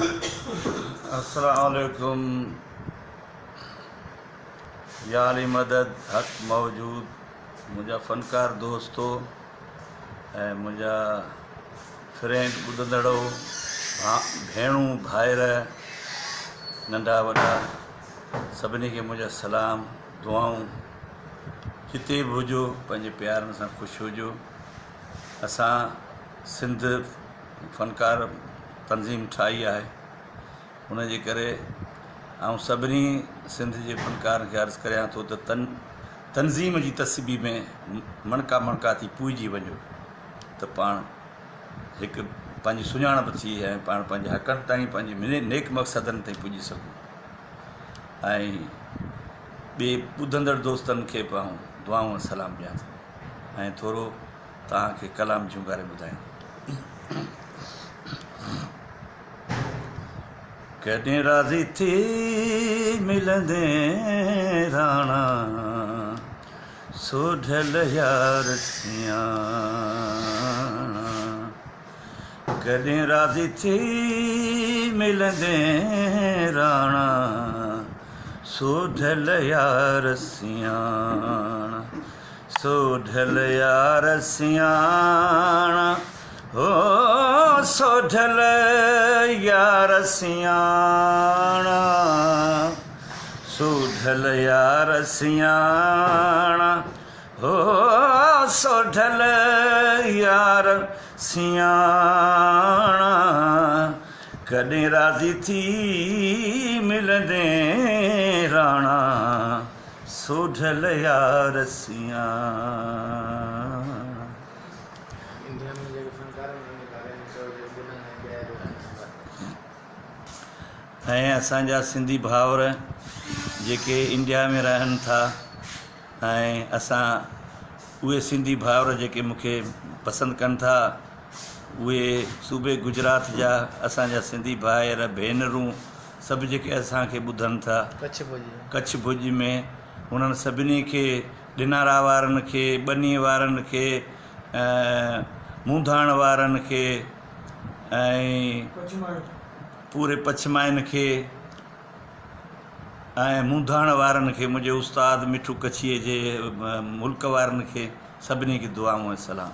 अस्सलामुअलैकुम या अली मदद हक़ मौजूद मुंहिंजा फ़नकार दोस्तो ऐं मुंहिंजा फ्रेंड ॿुधंदड़ो भेणूं भाइर नंढा वॾा सभिनी खे मुंहिंजा सलाम दुआऊं। जिते बि हुजो पंहिंजे प्यारनि सां ख़ुशि हुजो। असां सिंध फ़नकार तंज़ीम ठाही आहे, उन जे करे ऐं सभिनी सिंध जे फ़नकारनि खे अर्ज़ु करियां थो त तंज़ीम जी तस्बी में मणका थी पूइजी वञो त पाण हिकु पंहिंजी सुञाणप थी ऐं पाण पंहिंजे हक़नि ताईं पंहिंजे नेक मक़सदनि ताईं पुॼी सघूं। ऐं ॿिए ॿुधंदड़ दोस्तनि खे बि आऊं दुआऊं सलाम ॾियां थो ऐं थोरो तव्हांखे कलाम जूं ॻाल्हि ॿुधायां। कॾहिं राज़ी थी मिलंदे राणा सोढल यार सियाणा, कॾहिं राज़ी थी मिलंदे राणा सोढल यार सियाणा, सोढल यार सियाणा हो सोढल यार सियाणा, सोढल यार सियाणा हो सोढल यार सियाणा, कॾहिं राज़ी थी मिलंदे राणा सोढल यार सियाणा। ऐं असांजा सिंधी भाउर जेके इंडिया में रहनि था ऐं असां उहे सिंधी भाउर जेके मूंखे पसंदि कनि था उहे सूबे गुजरात जा असांजा सिंधी भाइर भेनरूं सभु जेके असांखे ॿुधनि था कच्छ भुज में, उन्हनि सभिनी खे ॾिनारा वारनि खे ॿनीअ वारनि खे मूंधाण वारनि खे ऐं पूरे पछमाइन खे ऐं मूंधाण वारनि खे मुंहिंजे उस्ताद मिठू कच्छीअ जे मुल्क वारनि खे सभिनी खे दुआऊं ऐं सलाम।